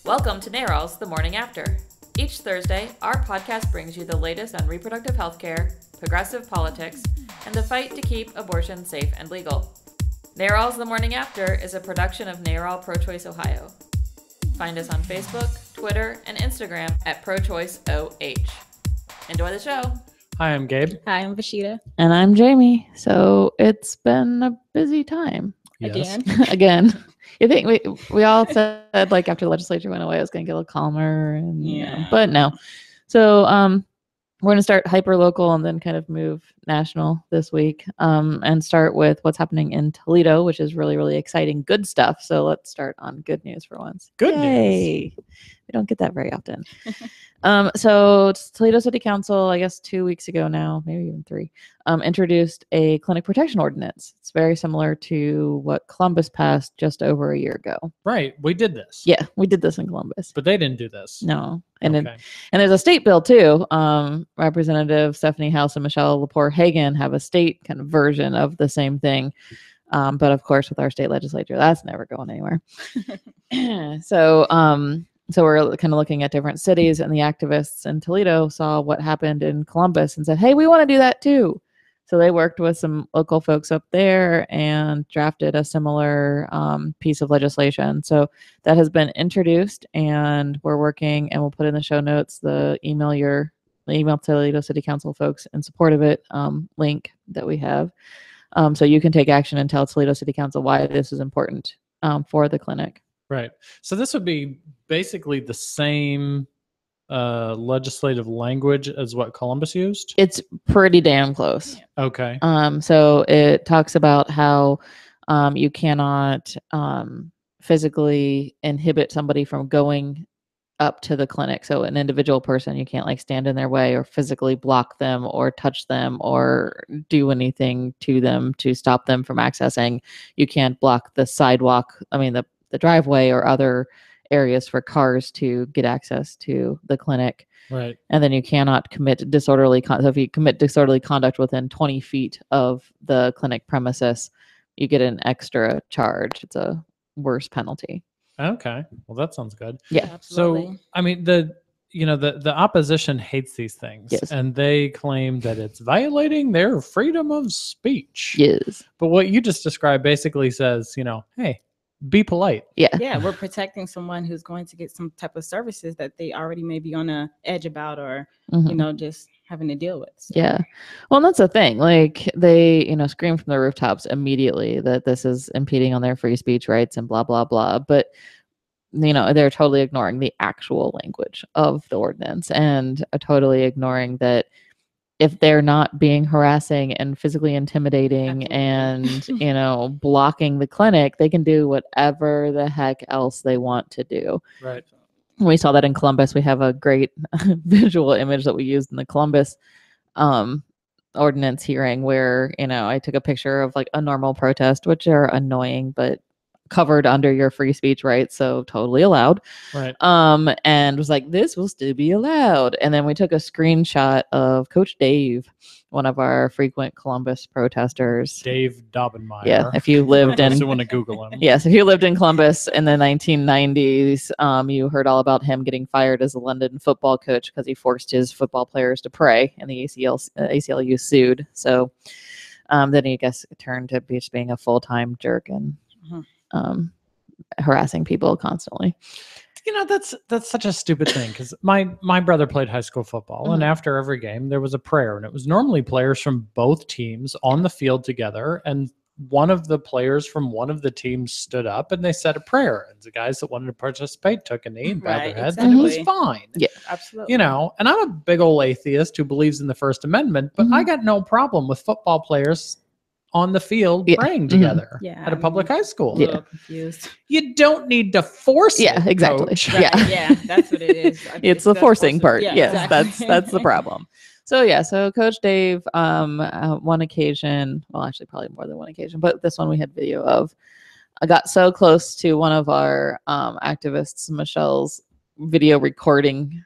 Welcome to NARAL's The Morning After. Each Thursday, our podcast brings you the latest on reproductive health care, progressive politics, and the fight to keep abortion safe and legal. NARAL's The Morning After is a production of NARAL Pro-Choice Ohio. Find us on Facebook, Twitter, and Instagram at ProChoiceOH. Enjoy the show. Hi, I'm Gabe. Hi, I'm Vashitta. And I'm Jaime. So it's been a busy time. Yes. Again. You think we all said like after the legislature went away, it was going to get a little calmer, and but no. So we're going to start hyper local and then kind of move national this week, and start with what's happening in Toledo, which is really, really exciting, good stuff. So let's start on good news for once. Good Yay. news. We don't get that very often. So Toledo City Council, I guess 2 weeks ago now, maybe even 3, introduced a clinic protection ordinance. It's very similar to what Columbus passed just over a year ago. Right. We did this. Yeah, we did this in Columbus. But they didn't do this. No. And Okay. and there's a state bill too. Representative Stephanie House and Michelle Lepore Hagan have a state kind of version of the same thing. But of course, with our state legislature, that's never going anywhere. So we're kind of looking at different cities, and the activists in Toledo saw what happened in Columbus and said, hey, we want to do that too. So they worked with some local folks up there and drafted a similar piece of legislation. So that has been introduced, and we're working, and we'll put in the show notes the email Toledo City Council folks in support of it link that we have. So you can take action and tell Toledo City Council why this is important for the clinic. Right. So this would be basically the same legislative language as what Columbus used? It's pretty damn close. Okay. So it talks about how you cannot physically inhibit somebody from going up to the clinic. So an individual person, you can't like stand in their way or physically block them or touch them or do anything to them to stop them from accessing. You can't block the sidewalk. I mean, the driveway or other areas for cars to get access to the clinic. Right. And then you cannot commit disorderly conduct. So if you commit disorderly conduct within 20 feet of the clinic premises, you get an extra charge. It's a worse penalty. Okay. Well, that sounds good. Yeah. Absolutely. So, I mean, the opposition hates these things. Yes. And they claim that it's violating their freedom of speech. Yes. But what you just described basically says, hey, be polite. Yeah. Yeah, we're protecting someone who's going to get some type of services that they already may be on a edge about or, just having to deal with. So. Yeah. Well, and that's the thing. Like they, scream from the rooftops immediately that this is impeding on their free speech rights and blah, blah, blah. But, they're totally ignoring the actual language of the ordinance and totally ignoring that if they're not being harassing and physically intimidating Absolutely. and, blocking the clinic, they can do whatever the heck else they want to do. Right. We saw that in Columbus. We have a great visual image that we used in the Columbus ordinance hearing where, I took a picture of like a normal protest, which are annoying, but covered under your free speech rights, so totally allowed. Right. And was like, this will still be allowed. And then we took a screenshot of Coach Dave, one of our frequent Columbus protesters. Dave Daubenmeier. Yeah, if you lived in, you want to Google him. yes, if you lived in Columbus in the 1990s, you heard all about him getting fired as a London football coach because he forced his football players to pray, and the ACLU sued. So then he turned to just being a full-time jerk and harassing people constantly. That's such a stupid thing because my brother played high school football, and after every game there was a prayer, and it was normally players from both teams on the field together, and one of the players from one of the teams stood up and they said a prayer, and the guys that wanted to participate took a knee and bowed their heads, and it was fine. Yeah, absolutely. And I'm a big old atheist who believes in the First Amendment, but I got no problem with football players on the field praying together at a public high school. I'm a little confused. You don't need to force it, exactly. Coach. Right, yeah, that's what it is. It's the forcing part. Yeah, yes, exactly. that's the problem. So Coach Dave, one occasion, well, actually probably more than one occasion, but this one we had video of, I got so close to one of our activists, Michelle's video recording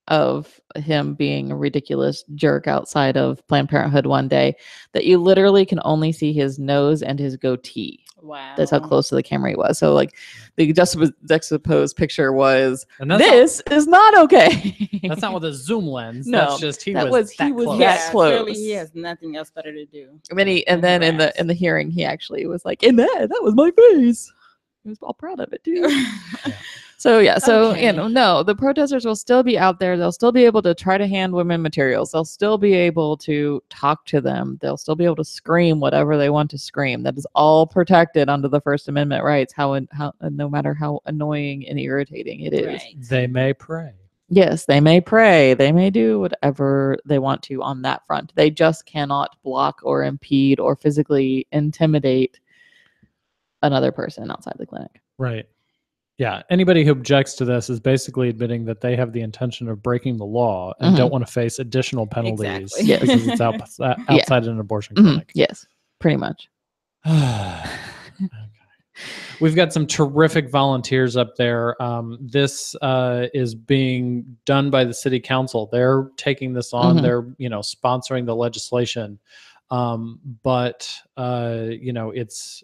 of him being a ridiculous jerk outside of Planned Parenthood one day that you literally can only see his nose and his goatee. Wow. That's how close to the camera he was. So like the juxtaposed picture was, And that's this is not okay. That's not with a zoom lens. No, that's just he was that close. that close. Clearly he has nothing else better to do. And then in the hearing, he actually was like, that was my face. He was all proud of it too. Yeah. So Okay. no, the protesters will still be out there. They'll still be able to try to hand women materials. They'll still be able to talk to them. They'll still be able to scream whatever they want to scream. That is all protected under the First Amendment rights. How no matter how annoying and irritating it is. Right. They may pray. Yes, they may pray. They may do whatever they want to on that front. They just cannot block or impede or physically intimidate another person outside the clinic. Right. Yeah. Anybody who objects to this is basically admitting that they have the intention of breaking the law and don't want to face additional penalties Exactly. because it's outside an abortion clinic. Yes, pretty much. Okay. We've got some terrific volunteers up there. This is being done by the city council. They're taking this on. They're, sponsoring the legislation. But it's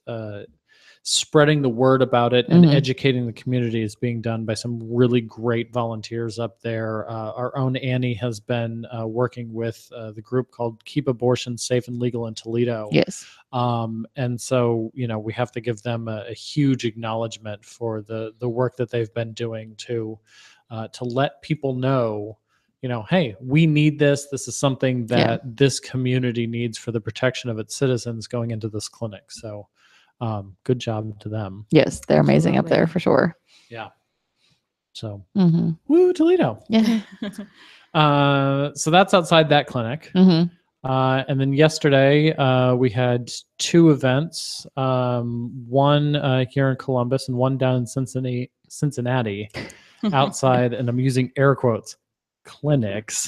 spreading the word about it and educating the community is being done by some really great volunteers up there. Our own Annie has been working with the group called Keep Abortion Safe and Legal in Toledo. Yes. And so, we have to give them a huge acknowledgement for the work that they've been doing to let people know, hey, we need this. This is something that this community needs for the protection of its citizens going into this clinic. So good job to them. Yes, they're amazing up there for sure. Yeah. So, Mm-hmm. Toledo. Yeah. So that's outside that clinic. Mm-hmm. And then yesterday we had two events, one here in Columbus and one down in Cincinnati outside, and I'm using air quotes, clinics.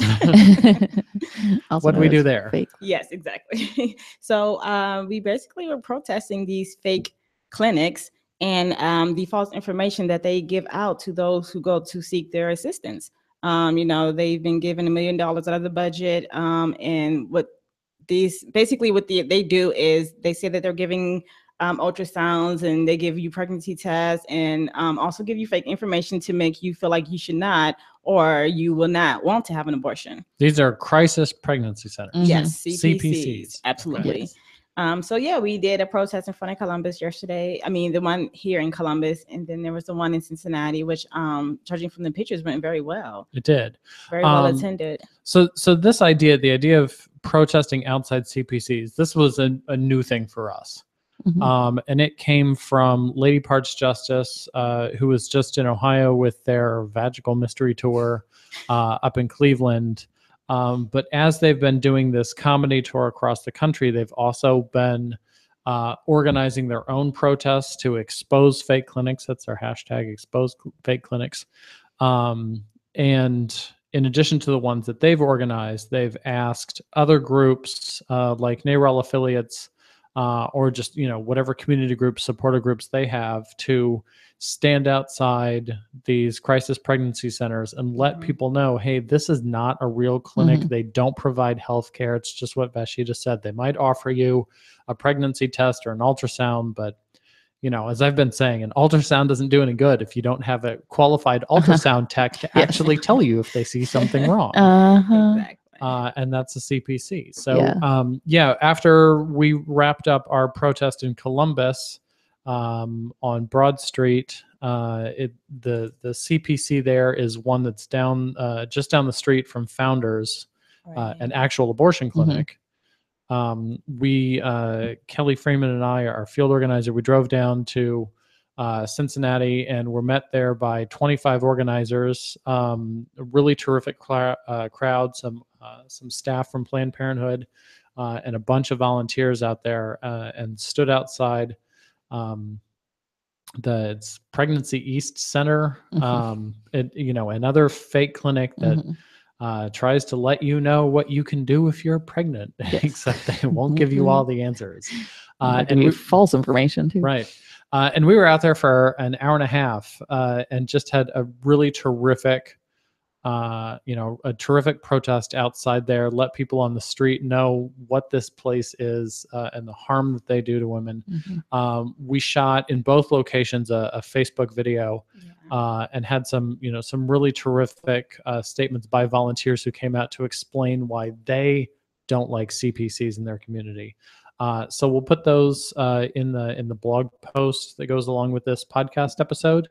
What do we do there? Fake. Yes, exactly. So we basically were protesting these fake clinics and the false information that they give out to those who go to seek their assistance. They've been given $1 million out of the budget. And what they do is they say that they're giving ultrasounds and they give you pregnancy tests and also give you fake information to make you feel like you should not or you will not want to have an abortion. These are crisis pregnancy centers. Yes, CPCs. Absolutely. Yes. We did a protest in front of Columbus yesterday. I mean, the one here in Columbus, and then there was the one in Cincinnati, which, judging from the pictures, went very well. It did. Very well attended. So this the idea of protesting outside CPCs, this was a new thing for us. Mm-hmm. And it came from Lady Parts Justice, who was just in Ohio with their Vaginal Mystery Tour up in Cleveland. But as they've been doing this comedy tour across the country, they've also been organizing their own protests to expose fake clinics. That's their hashtag, expose fake clinics. And in addition to the ones that they've organized, they've asked other groups like NARAL affiliates or just, whatever community groups, supporter groups they have to stand outside these crisis pregnancy centers and let people know, hey, this is not a real clinic. They don't provide health care. It's just what Vashitta said. They might offer you a pregnancy test or an ultrasound, but as I've been saying, an ultrasound doesn't do any good if you don't have a qualified ultrasound tech to actually tell you if they see something wrong. Exactly. And that's a CPC. So, after we wrapped up our protest in Columbus on Broad Street, the CPC there is one that's just down the street from Founders, an actual abortion clinic. Kelly Freeman and I, our field organizer, we drove down to Cincinnati and were met there by 25 organizers, a really terrific crowd, some staff from Planned Parenthood, and a bunch of volunteers out there, and stood outside the Pregnancy East Center, another fake clinic that tries to let you know what you can do if you're pregnant, except they won't give you all the answers. And false information too. Right. And we were out there for an hour and a half and just had a really terrific a terrific protest outside there, let people on the street know what this place is and the harm that they do to women. We shot in both locations a Facebook video and had some really terrific statements by volunteers who came out to explain why they don't like CPCs in their community. So we'll put those in the blog post that goes along with this podcast episode.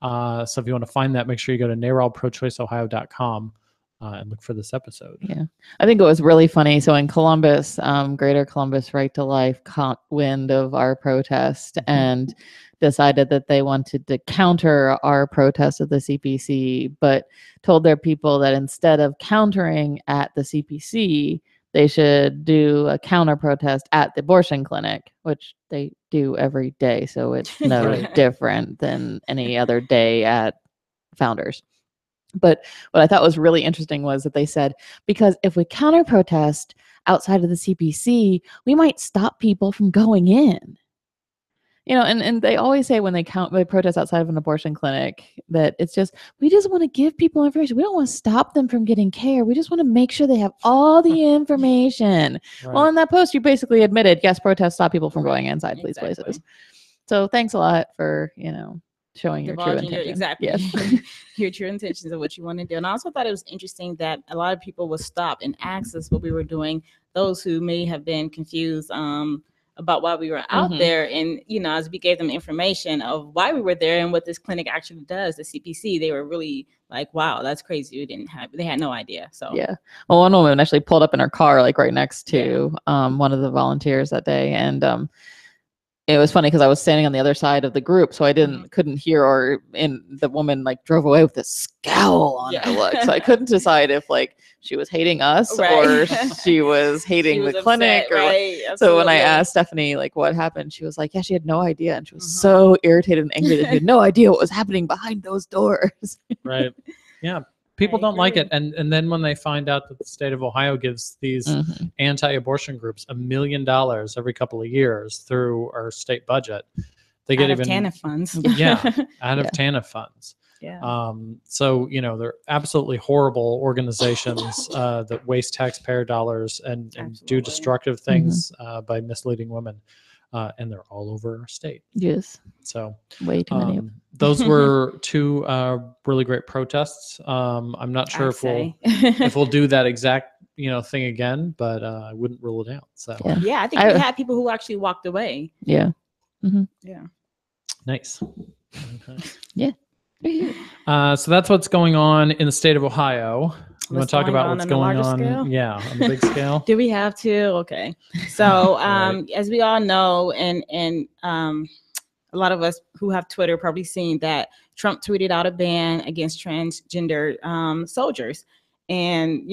So if you want to find that, make sure you go to NARALProChoiceOhio.com and look for this episode. Yeah, I think it was really funny. So in Columbus, Greater Columbus Right to Life caught wind of our protest and decided that they wanted to counter our protest of the CPC, but told their people that instead of countering at the CPC, they should do a counter protest at the abortion clinic, which they do every day. So it's no different than any other day at Founders. But what I thought was really interesting was that they said, because if we counter protest outside of the CPC, we might stop people from going in. And they always say when they protest outside of an abortion clinic that it's just, we just want to give people information. We don't want to stop them from getting care. We just want to make sure they have all the information. Right. Well, in that post, you basically admitted, yes, protests stop people from going inside these places. So thanks a lot for, showing your true intentions. Exactly. Yes. Your true intentions of what you want to do. And I also thought it was interesting that a lot of people would stop and ask us what we were doing. Those who may have been confused, about why we were out there. And, as we gave them information of why we were there and what this clinic actually does, the CPC, they were really like, wow, that's crazy. They had no idea. So, yeah. Well, one woman actually pulled up in her car, like right next to one of the volunteers that day. And it was funny because I was standing on the other side of the group, so I couldn't hear and the woman like drove away with this scowl on her look. So I couldn't decide if like she was hating us or she was hating the clinic. So when I asked Stephanie like what happened, she was like, yeah, she had no idea. And she was so irritated and angry that she had no idea what was happening behind those doors. Right. Yeah. People don't like it. And then when they find out that the state of Ohio gives these anti-abortion groups $1 million every couple of years through our state budget, they get even TANF funds. Out of TANF funds. Yeah. So, they're absolutely horrible organizations that waste taxpayer dollars and do destructive things by misleading women. And they're all over our state. Yes. So way too many of them. Those were two really great protests. I'm not sure if we'll do that exact thing again, but I wouldn't rule it out. So yeah, I think we had people who actually walked away. Yeah. Yeah. Nice. Okay. Yeah. So that's what's going on in the state of Ohio. You want to talk about what's going on? Yeah, on the big scale. Do we have to? Okay. So as we all know, and a lot of us who have Twitter probably seen that Trump tweeted out a ban against transgender soldiers. And,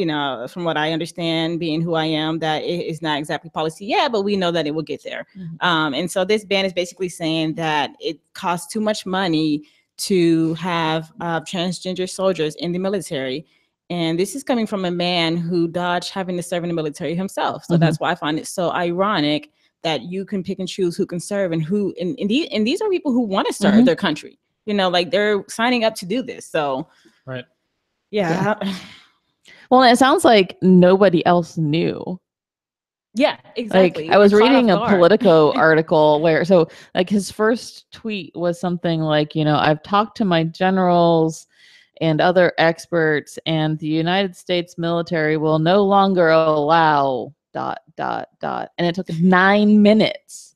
from what I understand, being who I am, that it is not exactly policy yet, but we know that it will get there. And so this ban is basically saying that it costs too much money to have transgender soldiers in the military. And this is coming from a man who dodged having to serve in the military himself. So that's why I find it so ironic that you can pick and choose who can serve and who, and these are people who want to serve their country, like they're signing up to do this. So, right. Yeah. Well, it sounds like nobody else knew. Yeah, exactly. Like I was reading a Politico article where, so like his first tweet was something like, I've talked to my generals and other experts, and the United States military will no longer allow ... And it took 9 minutes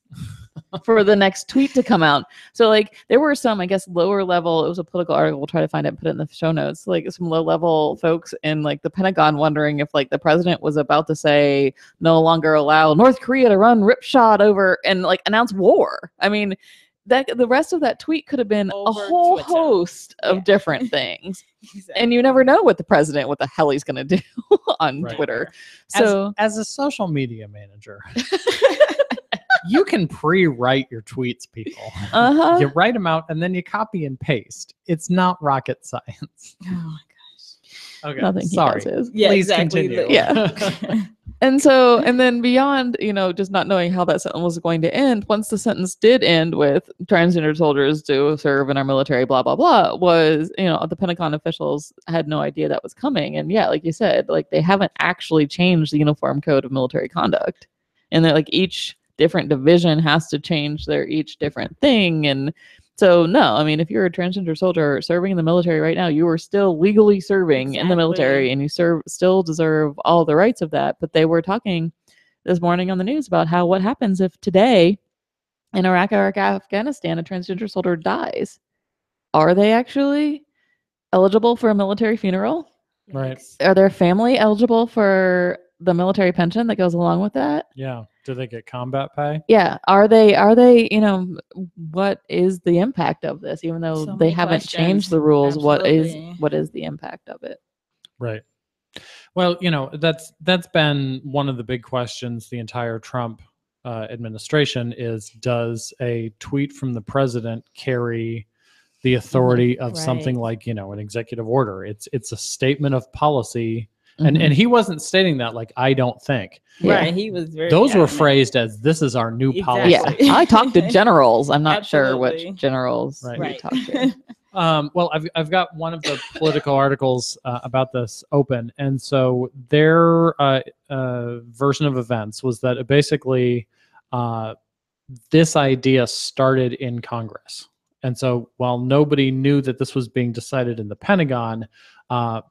for the next tweet to come out. So like there were some, I guess, lower level, it was a political article, we'll try to find it and put it in the show notes, like some low level folks in like the Pentagon wondering if like the president was about to say no longer allow North Korea to run ripshod over and like announce war. I mean, that the rest of that tweet could have been over a whole Twitter. Host of different things. Exactly. And you never know what the hell he's going to do on Twitter. So as a social media manager, you can pre-write your tweets, people. You write them out and then you copy and paste. It's not rocket science. Oh my gosh. Okay. Nothing sorry. Is. Yeah, please exactly. continue. Yeah. And so, and then beyond, just not knowing how that sentence was going to end, once the sentence did end with transgender soldiers to serve in our military, blah, blah, blah, was, the Pentagon officials had no idea that was coming. And yeah, like you said, like they haven't actually changed the Uniform Code of Military Conduct. And that like each different division has to change their each different thing. And so, no, I mean, if you're a transgender soldier serving in the military right now, you are still legally serving in the military, and you still deserve all the rights of that. But they were talking this morning on the news about what happens if today in Iraq or Afghanistan, a transgender soldier dies. Are they actually eligible for a military funeral? Right. Are their family eligible for the military pension that goes along with that? Yeah. Do they get combat pay? Yeah. Are they, what is the impact of this? Even though they haven't changed the rules, what is the impact of it? Right. Well, that's been one of the big questions the entire Trump administration is, does a tweet from the president carry the authority of something like, an executive order? It's a statement of policy. And he wasn't stating that like, I don't think. Right. He was very Those were phrased as, this is our new policy. Yeah. I talked to generals. I'm not sure which generals you talked to. Well, I've got one of the political articles about this open. And so their version of events was that basically this idea started in Congress. And so while nobody knew that this was being decided in the Pentagon,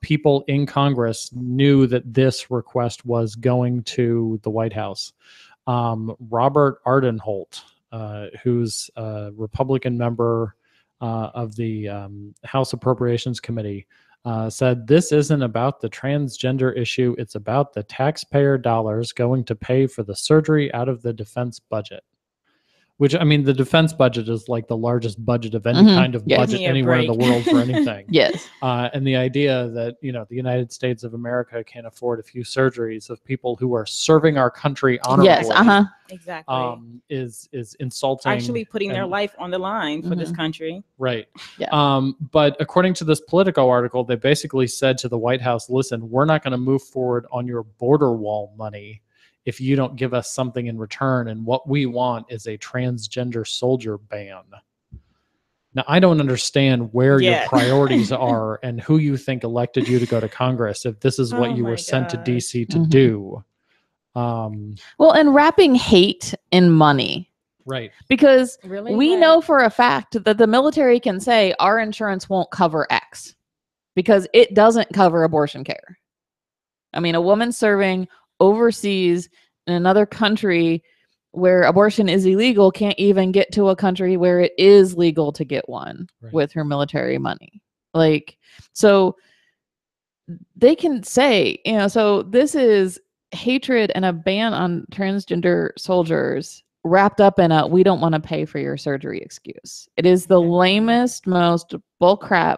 people in Congress knew that this request was going to the White House. Robert Ardenholt, who's a Republican member of the House Appropriations Committee, said this isn't about the transgender issue. It's about the taxpayer dollars going to pay for the surgery out of the defense budget. Which, I mean, the defense budget is like the largest budget of any kind of budget anywhere in the world for anything. Yes. And the idea that, the United States of America can't afford a few surgeries of people who are serving our country honorably. Yes, exactly. Is insulting. Actually putting their life on the line for this country. Right. Yeah. But according to this Politico article, they basically said to the White House, listen, we're not going to move forward on your border wall money if you don't give us something in return. And what we want is a transgender soldier ban. Now, I don't understand where your priorities are and who you think elected you to go to Congress if this is what you were sent to D.C. to do. Well, and wrapping hate in money. Right. Because we know for a fact that the military can say our insurance won't cover X because it doesn't cover abortion care. I mean, a woman serving overseas in another country where abortion is illegal can't even get to a country where it is legal to get one with her military money. Like, so they can say, so this is hatred and a ban on transgender soldiers wrapped up in a we don't want to pay for your surgery excuse. It is the lamest, most bullcrap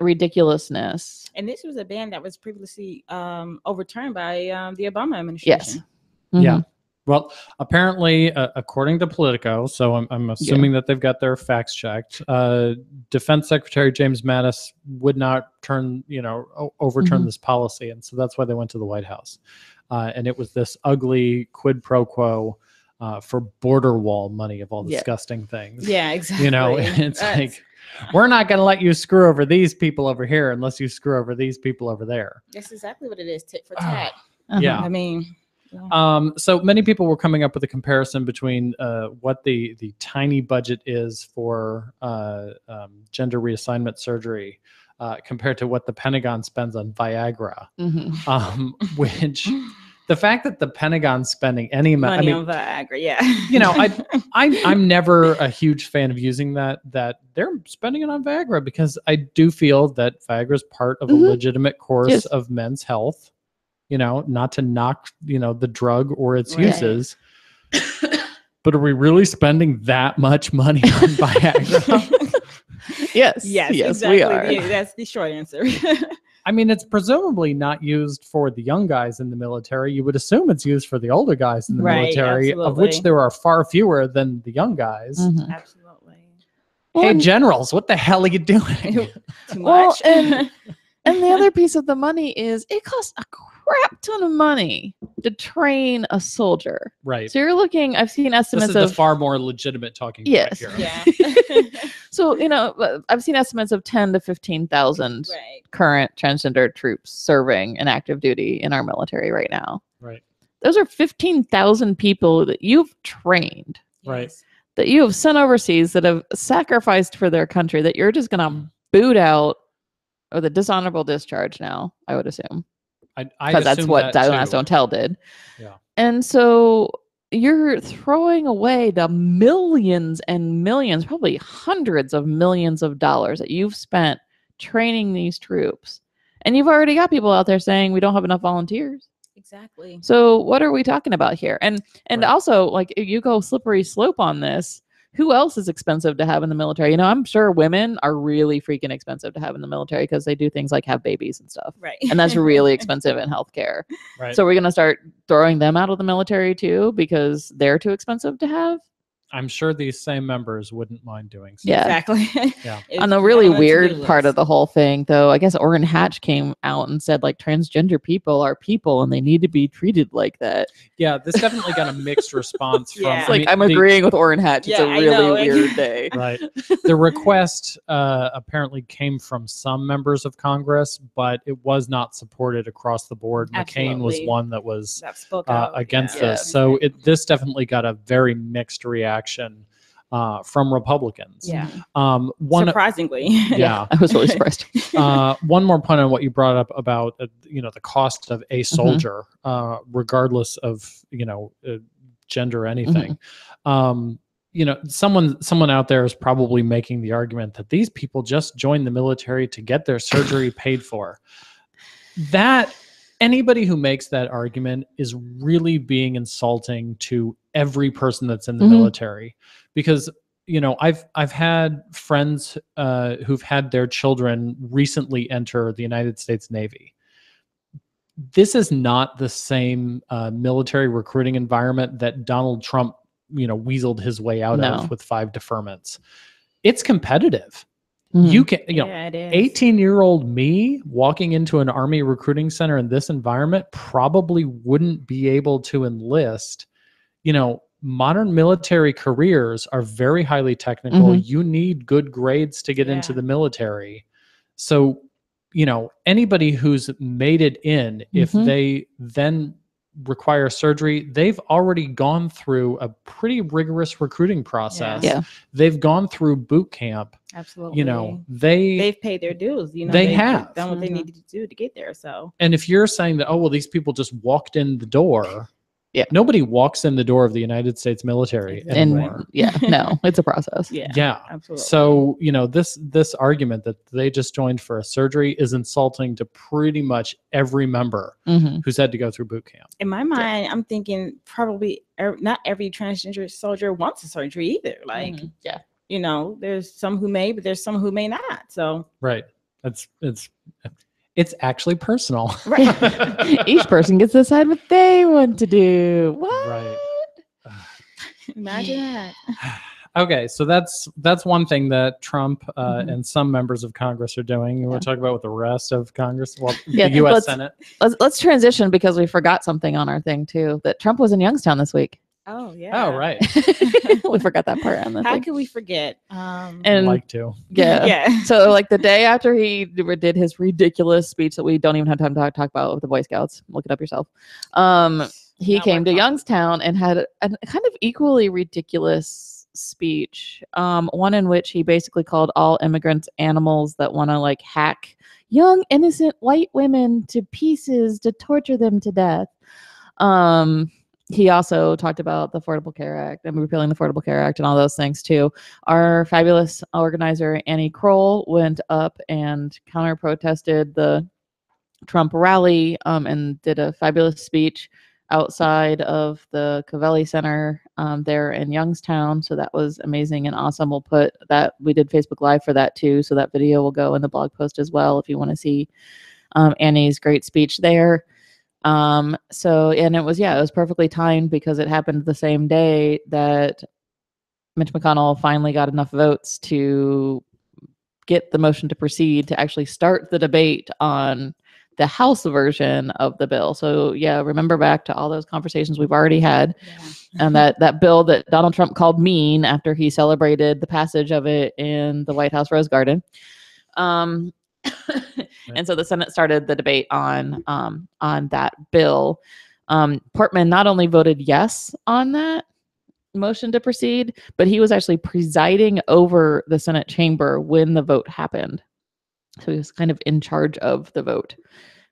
ridiculousness. And this was a ban that was previously overturned by the Obama administration. Yes. Yeah. Well, apparently, according to Politico, so I'm assuming that they've got their facts checked. Defense Secretary James Mattis would not overturn this policy, and so that's why they went to the White House. And it was this ugly quid pro quo for border wall money of all disgusting things. Yeah, exactly. It's like, we're not going to let you screw over these people over here unless you screw over these people over there. That's exactly what it is, tit for tat. Yeah. I mean... Yeah. So many people were coming up with a comparison between what the tiny budget is for gender reassignment surgery compared to what the Pentagon spends on Viagra, which the fact that the Pentagon's spending any amount money on Viagra, I'm never a huge fan of using that they're spending it on Viagra because I do feel that Viagra is part of a legitimate course of men's health. Not to knock, the drug or its uses, but are we really spending that much money on Viagra? Yes, exactly. We are. That's the short answer. I mean, it's presumably not used for the young guys in the military. You would assume it's used for the older guys in the military, of which there are far fewer than the young guys. Absolutely. Hey, generals, what the hell are you doing? Too much. And the other piece of the money is it costs a crap ton of money to train a soldier. Right. So you're looking, I've seen estimates This is the far more legitimate talking point Yes. here. Yeah. So, I've seen estimates of 10 to 15,000 Right. current transgender troops serving in active duty in our military right now. Right. Those are 15,000 people that you've trained, Right. that you have sent overseas, that have sacrificed for their country, that you're just going to boot out or the dishonorable discharge now, I would assume. Because that's what Die Last Don't Tell did. Yeah. And so you're throwing away the millions and millions, probably hundreds of millions of dollars that you've spent training these troops. And you've already got people out there saying we don't have enough volunteers. Exactly. So what are we talking about here? And Right. also, like, if you go slippery slope on this, who else is expensive to have in the military? I'm sure women are really freaking expensive to have in the military because they do things like have babies and stuff. Right. And that's really expensive in healthcare. Right. So we're going to start throwing them out of the military too because they're too expensive to have. I'm sure these same members wouldn't mind doing so. Yeah. Exactly. Yeah. It's On the really on a weird to-do part of list. the whole thing, though, I guess Orrin Hatch came out and said, like, transgender people are people and they need to be treated like that. Yeah, this definitely got a mixed response from. Yeah. It's like, I'm agreeing with Orrin Hatch. It's Yeah, a I really know. weird day. Right. The request apparently came from some members of Congress, but it was not supported across the board. McCain was Absolutely. one that was That spoke out. against Yeah. this. So this definitely got a very mixed reaction from Republicans. Yeah. One. Surprisingly. Yeah. I was really surprised. One more point on what you brought up about the cost of a soldier, regardless of gender or anything. Someone out there is probably making the argument that these people just joined the military to get their surgery paid for. That anybody who makes that argument is really being insulting to every person that's in the military, because I've had friends who've had their children recently enter the United States Navy. This is not the same military recruiting environment that Donald Trump weaseled his way out of with 5 deferments. It's competitive. You can, Yeah, it is. 18-year-old me walking into an Army recruiting center in this environment probably wouldn't be able to enlist. Modern military careers are very highly technical. You need good grades to get into the military. So, anybody who's made it in, if they then require surgery, they've already gone through a pretty rigorous recruiting process. Yeah. They've gone through boot camp. Absolutely. They've paid their dues. they have done what they needed to do to get there. So. And if you're saying that, oh, well, these people just walked in the door. Yeah. Nobody walks in the door of the United States military anymore. No, it's a process. Yeah. Absolutely. So, this argument that they just joined for a surgery is insulting to pretty much every member who's had to go through boot camp. In my mind, I'm thinking probably not every transgender soldier wants a surgery either. Like, there's some who may, but there's some who may not. So. Right. It's actually personal. Right. Each person gets to decide what they want to do. What? Right. Imagine that. Okay, so that's one thing that Trump and some members of Congress are doing. You want to talk about what the rest of Congress, the U.S. Senate. Let's transition because we forgot something on our thing too. That Trump was in Youngstown this week. Oh yeah. Oh right. We forgot that part on the How thing. could we forget? And I'd like to. Yeah. So like the day after he did his ridiculous speech that we don't even have time to talk about with the Boy Scouts, look it up yourself. He Now came we're to talking. Youngstown and had a kind of equally ridiculous speech. One in which he basically called all immigrants animals that want to like hack young innocent white women to pieces to torture them to death. He also talked about the Affordable Care Act and repealing the Affordable Care Act and all those things too. Our fabulous organizer, Annie Krol, went up and counter-protested the Trump rally and did a fabulous speech outside of the Covelli Center there in Youngstown. So that was amazing and awesome. We'll put that, we did Facebook Live for that too. So that video will go in the blog post as well if you want to see Annie's great speech there. And it was perfectly timed because it happened the same day that Mitch McConnell finally got enough votes to get the motion to proceed to actually start the debate on the House version of the bill. So yeah, remember back to all those conversations we've already had, and that bill that Donald Trump called mean after he celebrated the passage of it in the White House Rose Garden. And so the Senate started the debate on that bill. Portman not only voted yes on that motion to proceed, but he was actually presiding over the Senate chamber when the vote happened. So he was kind of in charge of the vote.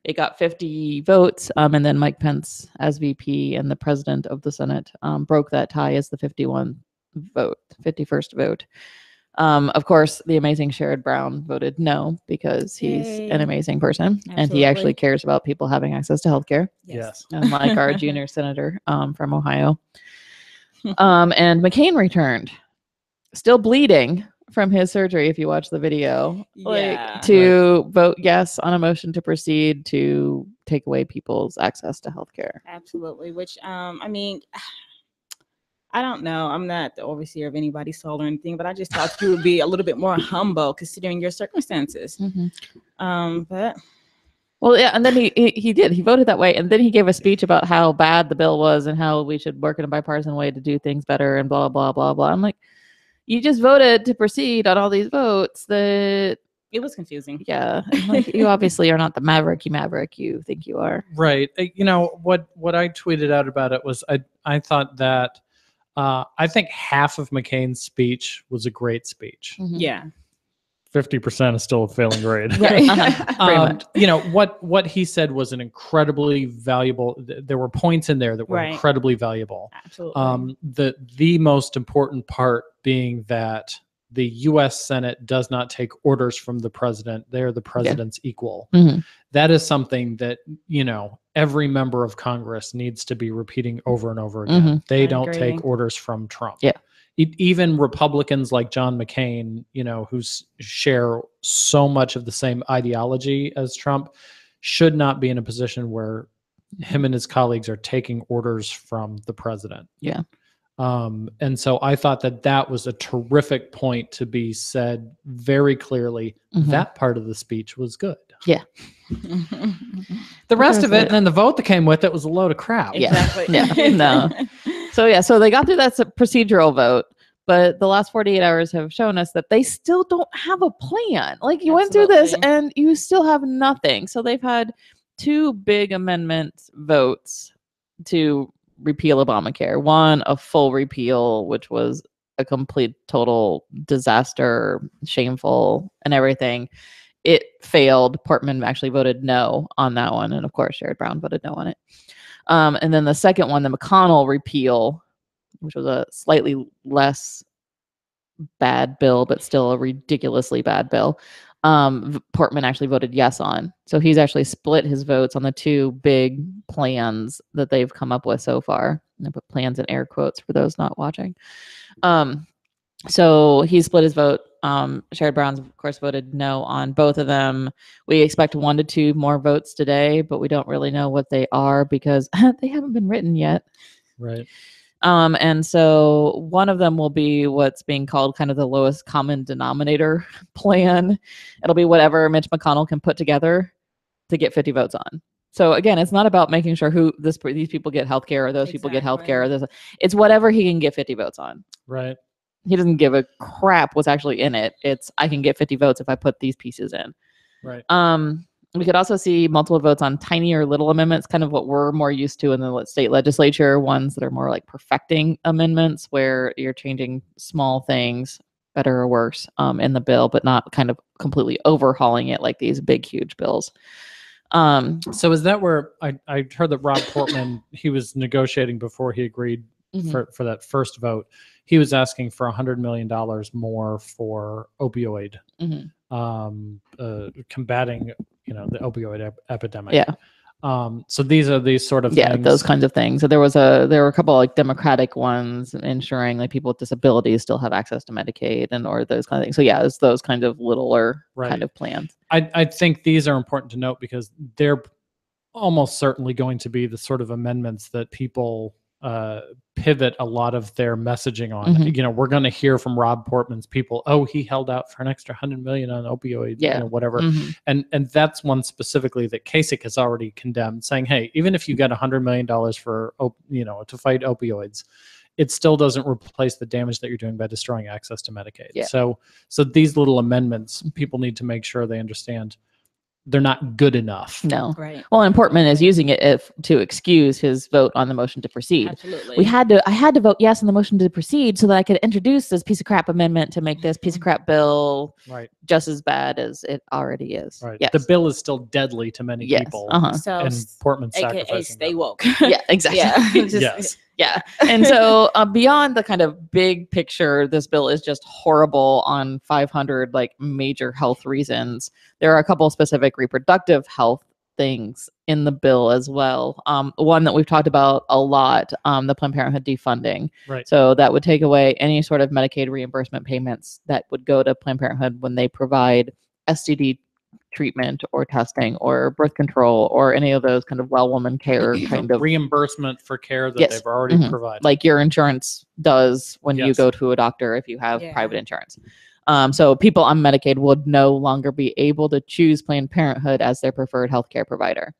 It got 50 votes, and then Mike Pence, as VP and the president of the Senate, broke that tie as the 51st vote. Of course, the amazing Sherrod Brown voted no because he's an amazing person. And he actually cares about people having access to healthcare. Yes. Unlike our junior senator from Ohio. And McCain returned, still bleeding from his surgery, if you watch the video, to vote yes on a motion to proceed to take away people's access to healthcare. Absolutely. Which, I mean, I don't know. I'm not the overseer of anybody's soul or anything, but I just thought you would be a little bit more humble considering your circumstances. But well, yeah, and then he did. He voted that way, and then he gave a speech about how bad the bill was and how we should work in a bipartisan way to do things better and blah blah blah blah. I'm like, you just voted to proceed on all these votes. That it was confusing. Yeah, like, you obviously are not the maverick you think you are. Right. You know what I tweeted out about it was I thought that I think half of McCain's speech was a great speech. Yeah. 50% is still a failing grade. Right. Pretty much. You know, what he said was an incredibly valuable, there were points in there that were incredibly valuable. Absolutely. The most important part being that the U.S. Senate does not take orders from the president. They're the president's equal. That is something that, you know, every member of Congress needs to be repeating over and over again. They don't take orders from Trump. Yeah. Even Republicans like John McCain, you know, who share so much of the same ideology as Trump, should not be in a position where him and his colleagues are taking orders from the president. Yeah. And so I thought that was a terrific point to be said very clearly. That part of the speech was good. Yeah. The rest of it, and then the vote that came with it, was a load of crap. Exactly. Yeah. No. So they got through that procedural vote, but the last 48 hours have shown us that they still don't have a plan. Like you went through this and you still have nothing. So they've had 2 big amendment votes to repeal Obamacare. One, a full repeal, which was a complete total disaster, shameful and everything. It failed. Portman actually voted no on that one. And of course, Sherrod Brown voted no on it. And then the second one, the McConnell repeal, which was a slightly less bad bill, but still a ridiculously bad bill. Portman actually voted yes on. So he's actually split his votes on the 2 big plans that they've come up with so far. I put plans in air quotes for those not watching. So he split his vote. Sherrod Brown's, of course, voted no on both of them. We expect 1 to 2 more votes today, but we don't really know what they are because they haven't been written yet. Right. And so one of them will be what's being called kind of the lowest common denominator plan. It'll be whatever Mitch McConnell can put together to get 50 votes on. So again, it's not about making sure these people get healthcare or those people get healthcare. It's whatever he can get 50 votes on. Right. He doesn't give a crap what's actually in it. It's I can get 50 votes if I put these pieces in. Right. We could also see multiple votes on tiny or little amendments, kind of what we're more used to in the state legislature, ones that are more like perfecting amendments where you're changing small things, better or worse, in the bill, but not kind of completely overhauling it like these big, huge bills. So is that where I heard that Rob Portman, he was negotiating before he agreed for that first vote. He was asking for $100 million more for opioid, combating, the opioid epidemic. Yeah. So these are these sort of things. Those kinds of things. So there were a couple like Democratic ones ensuring like people with disabilities still have access to Medicaid or those kind of things. So yeah, it's those kind of littler kind of plans. I think these are important to note because they're almost certainly going to be the sort of amendments that people pivot a lot of their messaging on. Mhm. You know, we're going to hear from Rob Portman's people. Oh, he held out for an extra $100 million on opioids. Yeah. You know, whatever. Mhm. And that's one specifically that Kasich has already condemned, saying, hey, even if you get $100 million for to fight opioids, it still doesn't replace the damage that you're doing by destroying access to Medicaid. Yeah. So these little amendments, people need to make sure they understand they're not good enough. No. Right. Well, and Portman is using it to excuse his vote on the motion to proceed. Absolutely. I had to vote yes on the motion to proceed so that I could introduce this piece of crap amendment to make this piece of crap bill Right. just as bad as it already is. Right. Yes. The bill is still deadly to many Yes. people. So And Portman's AKA sacrificing stay them. woke. Yeah, exactly. Yeah. Just- Yes. Yeah. And so beyond the kind of big picture, this bill is just horrible on 500 like major health reasons. There are a couple specific reproductive health things in the bill as well. One that we've talked about a lot, the Planned Parenthood defunding. Right. So that would take away any sort of Medicaid reimbursement payments that would go to Planned Parenthood when they provide STD treatment or testing or birth control or any of those kind of well woman care kind of reimbursement for care that Yes. they've already Mhm. provided. like your insurance does when you Yes. go to a doctor if you have Yeah. private insurance. So people on Medicaid would no longer be able to choose Planned Parenthood as their preferred healthcare provider.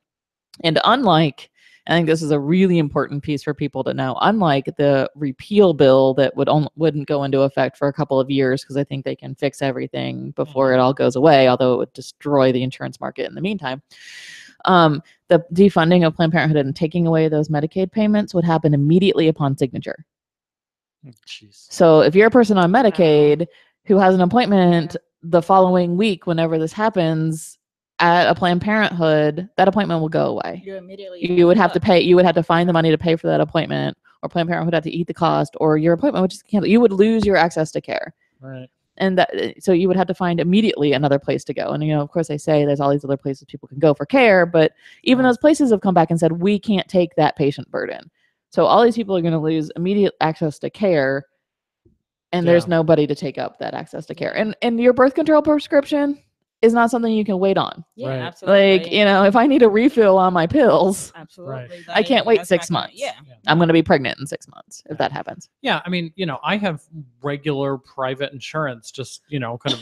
And unlike, I think this is a really important piece for people to know, unlike the repeal bill that wouldn't go into effect for a couple of years because I think they can fix everything before it all goes away, although it would destroy the insurance market in the meantime. The defunding of Planned Parenthood and taking away those Medicaid payments would happen immediately upon signature. Jeez. So if you're a person on Medicaid who has an appointment the following week, whenever this happens at a Planned Parenthood, that appointment will go away. You're immediately. You would have to pay. You would have to find the money to pay for that appointment, or Planned Parenthood would have to eat the cost, or your appointment would just cancel. You would lose your access to care. Right. And so you would have to find immediately another place to go. And, of course, they say there's all these other places people can go for care, but even those places have come back and said, we can't take that patient burden. So all these people are going to lose immediate access to care, and there's nobody to take up that access to care. And your birth control prescription is not something you can wait on. Yeah, Right. absolutely. Like, if I need a refill on my pills, Absolutely. I can't wait That's 6 not gonna- months. Yeah. I'm going to be pregnant in 6 months if that happens. Yeah, I mean, I have regular private insurance, just, kind of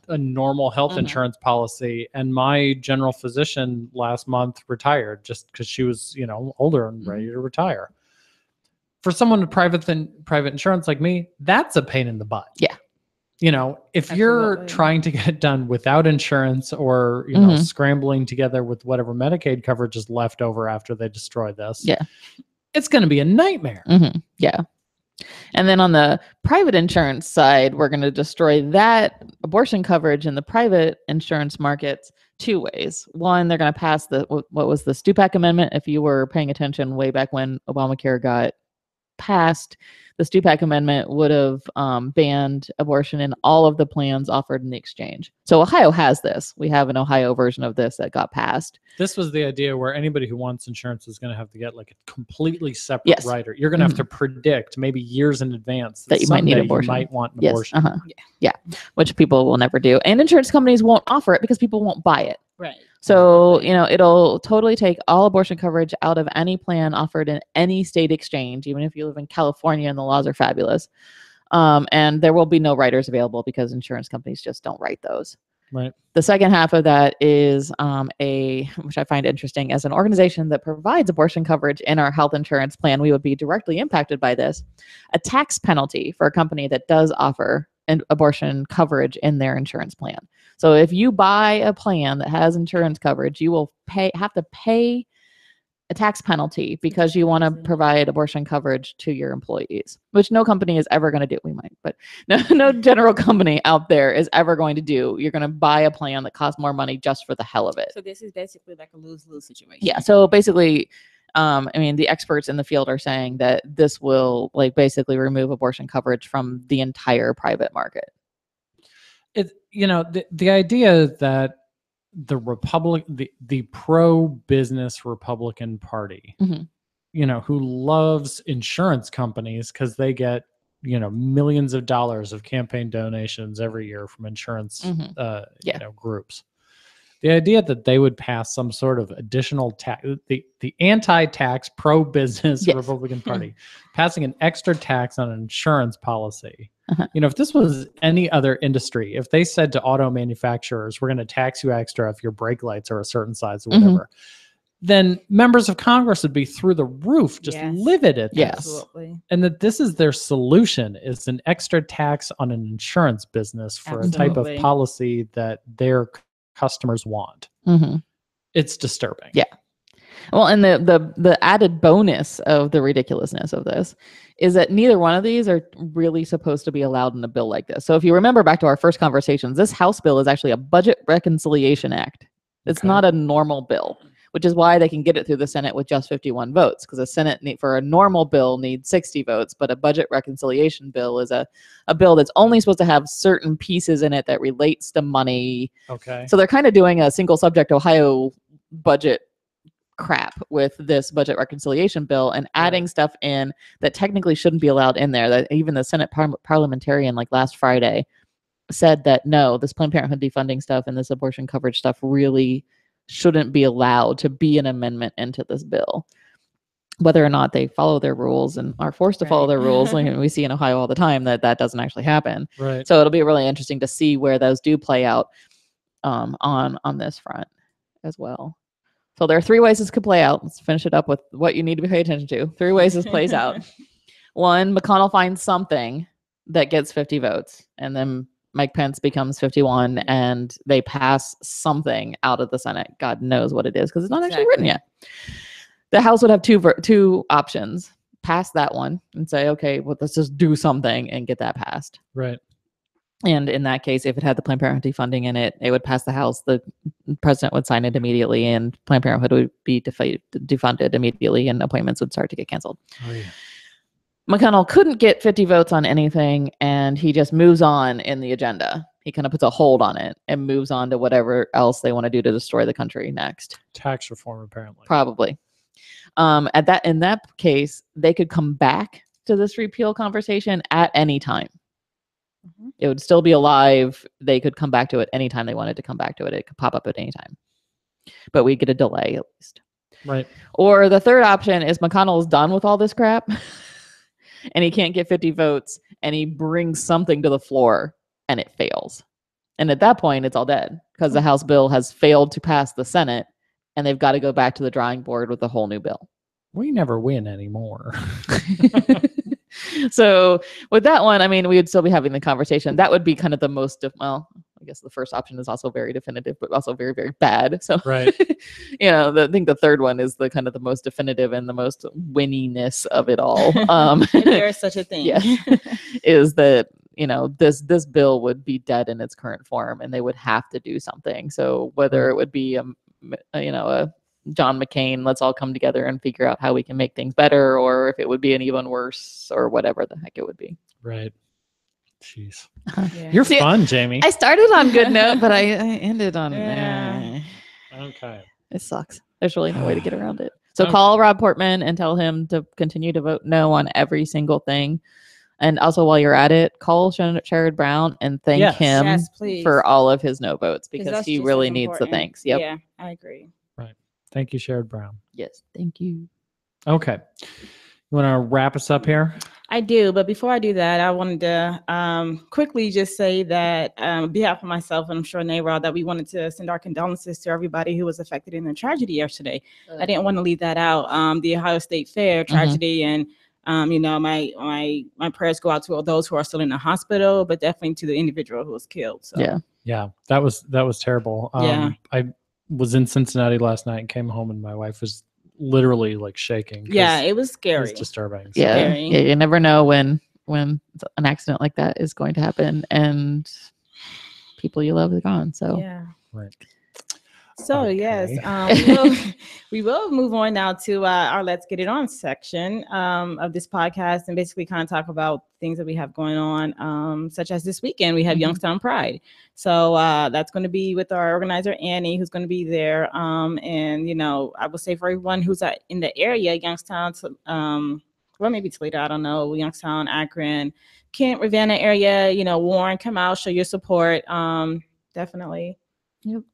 a normal health Mhm. insurance policy. And my general physician last month retired just because she was, older and ready to retire. For someone with private insurance like me, that's a pain in the butt. Yeah. If you're Absolutely. trying to get done without insurance or, Mhm. scrambling together with whatever Medicaid coverage is left over after they destroy this, Yeah. it's going to be a nightmare. Yeah. And then on the private insurance side, we're going to destroy that abortion coverage in the private insurance markets two ways. One, they're going to pass what was the Stupak Amendment. If you were paying attention way back when Obamacare got passed, the Stupak Amendment would have banned abortion in all of the plans offered in the exchange. So Ohio has this. We have an Ohio version of this that got passed. This was the idea where anybody who wants insurance is going to have to get like a completely separate Yes. rider. You're going to have to predict maybe years in advance That you might need someday abortion. You might want an Yes. abortion. Yeah. Which people will never do. And insurance companies won't offer it because people won't buy it. Right. So, it'll totally take all abortion coverage out of any plan offered in any state exchange, even if you live in California and the laws are fabulous. And there will be no writers available because insurance companies just don't write those. Right. The second half of that is which I find interesting, as an organization that provides abortion coverage in our health insurance plan, we would be directly impacted by this, a tax penalty for a company that does offer an abortion coverage in their insurance plan. So if you buy a plan that has insurance coverage, you will have to pay a tax penalty because you want to provide abortion coverage to your employees, which no company is ever going to do. We might, but no general company out there is ever going to do. You're going to buy a plan that costs more money just for the hell of it. So this is basically like a lose-lose situation. Yeah. So basically, the experts in the field are saying that this will basically remove abortion coverage from the entire private market. The idea that the pro-business Republican Party, who loves insurance companies because they get, millions of dollars of campaign donations every year from insurance, groups. The idea that they would pass some sort of additional tax, the anti-tax, pro-business Yes. Republican Party, passing an extra tax on an insurance policy. Uh-huh. You know, if this was any other industry, if they said to auto manufacturers, we're going to tax you extra if your brake lights are a certain size or whatever, then members of Congress would be through the roof, just livid at this. Absolutely. And that this is their solution, is an extra tax on an insurance business for a type of policy that their customers want. It's disturbing. Yeah. Well, and the added bonus of the ridiculousness of this is that neither one of these are really supposed to be allowed in a bill like this. So if you remember back to our first conversations, this House bill is actually a Budget Reconciliation Act. It's not a normal bill, which is why they can get it through the Senate with just 51 votes, because the Senate for a normal bill needs 60 votes, but a budget reconciliation bill is a bill that's only supposed to have certain pieces in it that relates to money. Okay. So they're kind of doing a single subject Ohio budget crap with this budget reconciliation bill and adding stuff in that technically shouldn't be allowed in there. That even the Senate parliamentarian, like last Friday, said that no, this Planned Parenthood defunding stuff and this abortion coverage stuff really shouldn't be allowed to be an amendment into this bill. Whether or not they follow their rules and are forced to follow their rules, like we see in Ohio all the time, that doesn't actually happen. Right. So it'll be really interesting to see where those do play out on this front as well. So there are 3 ways this could play out. Let's finish it up with what you need to pay attention to. 3 ways this plays out. 1, McConnell finds something that gets 50 votes, and then Mike Pence becomes 51, and they pass something out of the Senate. God knows what it is, because it's not actually written yet. The House would have 2 options. Pass that one and say, okay, well, let's just do something and get that passed. Right. And in that case, if it had the Planned Parenthood defunding in it, it would pass the House. The president would sign it immediately, and Planned Parenthood would be defunded immediately, and appointments would start to get canceled. Oh, yeah. McConnell couldn't get 50 votes on anything, and he just moves on in the agenda. He kind of puts a hold on it and moves on to whatever else they want to do to destroy the country next. Tax reform, apparently. Probably. In that case, they could come back to this repeal conversation at any time. It would still be alive. They could come back to it anytime they wanted to come back to it. It could pop up at any time. But we get a delay at least. Right. Or the third option is McConnell's done with all this crap and he can't get 50 votes and he brings something to the floor and it fails. And at that point, it's all dead because the House bill has failed to pass the Senate and they've got to go back to the drawing board with a whole new bill. We never win anymore. So with that one, I mean, we would still be having the conversation. That would be kind of the most, I guess the first option is also very definitive, but also very, very bad. So, right. I think the third one is the kind of the most definitive and the most winniness of it all. If there is such a thing. Yeah, is that, this bill would be dead in its current form and they would have to do something. So whether it would be, a John McCain, let's all come together and figure out how we can make things better, or if it would be an even worse, or whatever the heck it would be. Right. Jeez. Yeah. You're fun, Jamie. I started on good note, but I ended on Okay. It sucks. There's really no way to get around it. So call Rob Portman and tell him to continue to vote no on every single thing. And also, while you're at it, call Sherrod Brown and thank him for all of his no votes, because he really needs the thanks. Yep. Yeah, I agree. Right. Thank you, Sherrod Brown. Yes, thank you. Okay. You want to wrap us up here? I do, but before I do that, I wanted to quickly just say that on behalf of myself, and I'm sure NARAL, that we wanted to send our condolences to everybody who was affected in the tragedy yesterday. I didn't want to leave that out. The Ohio State Fair tragedy, and my prayers go out to all those who are still in the hospital, but definitely to the individual who was killed. So yeah, that was terrible. I was in Cincinnati last night and came home and my wife was literally like shaking. Yeah, it was scary. It was disturbing. So. Yeah, you never know when an accident like that is going to happen and people you love are gone. So yeah, right. So yes, we will move on now to our Let's Get It On section of this podcast, and basically kind of talk about things that we have going on, such as this weekend we have Youngstown Pride. So that's going to be with our organizer Annie, who's going to be there. And I will say for everyone who's in the area, Youngstown, well, maybe Toledo, I don't know, Youngstown, Akron, Kent, Ravenna area, Warren, come out, show your support, definitely.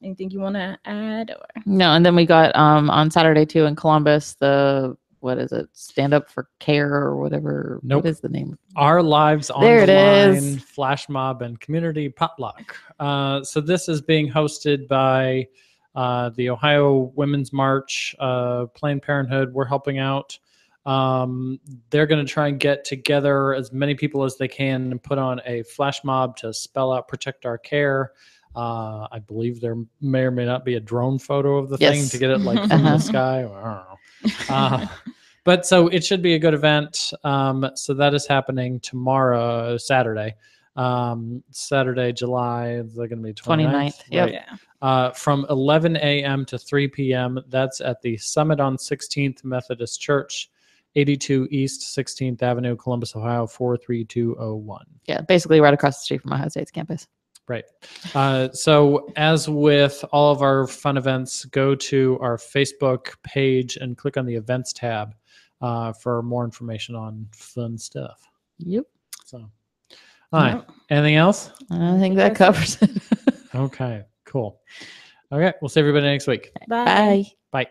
Anything you want to add? Or? No, and then we got on Saturday too in Columbus, what is it? Stand Up for Care or whatever. Nope. What is the name? Our Lives on There the it Line, is. Flash Mob, and Community Potluck. So this is being hosted by the Ohio Women's March, Planned Parenthood. We're helping out. They're going to try and get together as many people as they can and put on a flash mob to spell out Protect Our Care. I believe there may or may not be a drone photo of the thing Yes. to get it like from the sky. I don't know. But so it should be a good event. So that is happening tomorrow, Saturday. Saturday, July, is that going to be 29th? Yep. Yeah. From 11 a.m. to 3 p.m. That's at the Summit on 16th Methodist Church, 82 East 16th Avenue, Columbus, Ohio, 43201. Yeah, basically right across the street from Ohio State's campus. Right. So as with all of our fun events, go to our Facebook page and click on the events tab for more information on fun stuff. Yep. So, all right. Anything else? I think that covers it. Okay, cool. Okay, we'll see everybody next week. Bye. Bye. Bye.